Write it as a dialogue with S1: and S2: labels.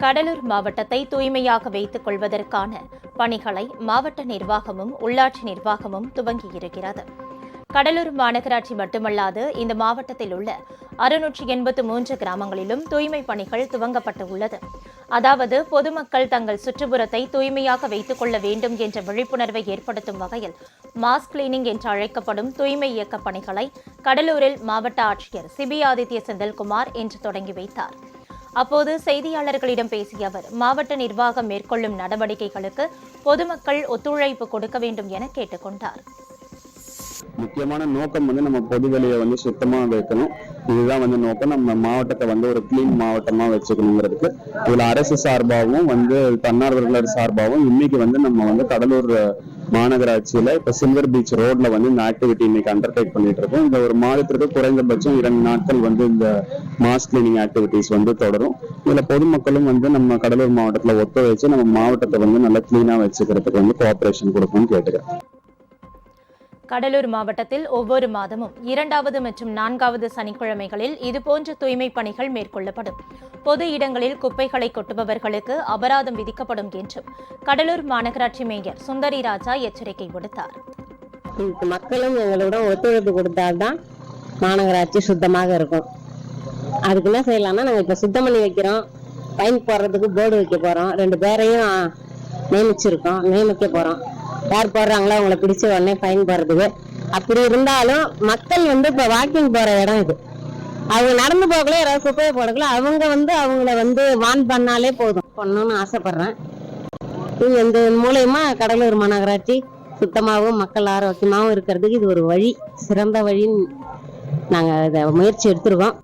S1: கடலூர் மாவட்டத்தை தூய்மையாக வைத்துக் கொள்வதற்கான பணிகளை மாவட்ட நிர்வாகமும் உள்ளாட்சி நிர்வாகமும் துவங்கியிருக்கிறது. கடலூர் மாநகராட்சி மட்டுமல்லாது இந்த மாவட்டத்தில் உள்ள 683 கிராமங்களிலும் தூய்மை பணிகள் துவங்கப்பட்டு உள்ளது. அதாவது பொதுமக்கள் தங்கள் சுற்றுப்புறத்தை தூய்மையாக வைத்துக் கொள்ள வேண்டும் என்ற விழிப்புணர்வை ஏற்படுத்தும் வகையில் மாஸ் கிளீனிங் என்று அழைக்கப்படும் தூய்மை இயக்க பணிகளை கடலூரில் மாவட்ட ஆட்சியர் சிபி ஆதித்ய செந்தில்குமார் இன்று தொடங்கி வைத்தார். அப்போது செய்தியாளர்களிடம் பேசிய அவர், மாவட்ட நிர்வாகம் மேற்கொள்ளும் நடவடிக்கைகளுக்கு பொதுமக்கள் ஒத்துழைப்பு கொடுக்க வேண்டும் என கேட்டுக் கொண்டார்.
S2: முக்கியமான நோக்கம் நம்ம பொதுவெளியை சுத்தமா வைக்கணும். இதுதான் நோக்கம். நம்ம மாவட்டத்தை ஒரு கிளீன் மாவட்டமா வச்சுக்கணுங்கிறதுக்கு இதுல அரசு சார்பாகவும் தன்னார்வலர் சார்பாகவும் இன்னைக்கு நம்ம கடலூர் மாநகராட்சியில இப்ப சில்வர் பீச் ரோட்ல இந்த ஆக்டிவிட்டி இன்னைக்கு அண்டர்டேக் பண்ணிட்டு இருக்கோம். இந்த ஒரு மாதத்திற்கு குறைந்தபட்சம் 2 நாட்கள் இந்த மாஸ் கிளீனிங் ஆக்டிவிட்டிஸ் தொடரும். இதுல பொதுமக்களும் நம்ம கடலூர் மாவட்டத்துல ஒத்துழைச்சு நம்ம மாவட்டத்தை நல்லா கிளீனா வச்சுக்கிறதுக்கு கோஆபரேஷன் கொடுக்கணும்னு கேட்டுக்கிறேன்.
S1: கடலூர் மாவட்டத்தில் ஒவ்வொரு மாதமும் 2வது மற்றும் 4வது சனிக்கிழமைகளில் இதுபோன்ற தூய்மை பணிகள் மேற்கொள்ளப்படும். பொது இடங்களில் குப்பைகளை கொட்டுபவர்களுக்கு அபராதம் விதிக்கப்படும் என்றும் கடலூர் மாநகராட்சி மேயர் சுந்தரி ராஜா எச்சரிக்கை விடுத்தார்.
S3: மக்களும் எங்களோட ஒத்துழைப்பு கொடுத்தால்தான் மாநகராட்சி சுத்தமாக இருக்கும். அதுக்கு என்ன செய்யலாம்னா, நாங்கள் இப்ப சுத்தம் பண்ணி வைக்கிறோம், ஃபைன் போடுறதுக்கு போர்டு வைக்க போறோம், 2 பேரையும் நியமிக்க போறோம். யார் போடுறாங்களோ அவங்கள பிடிச்ச உடனே ஃபைன் போடுறதுக்கு. அப்படி இருந்தாலும் மக்கள் இப்ப வாக்கிங் போற இடம் இது, அவங்க நடந்து போகல, யாராவது குப்பையை போடல, அவங்க அவங்கள வான் பண்ணாலே போதும் பண்ணணும்னு ஆசைப்படுறேன். இந்த மூலயமா கடலூர் மாநகராட்சி சுத்தமாகவும் மக்கள் ஆரோக்கியமாகவும் இருக்கிறதுக்கு இது ஒரு வழி, சிறந்த வழின்னு நாங்க இதை முயற்சி எடுத்திருக்கோம்.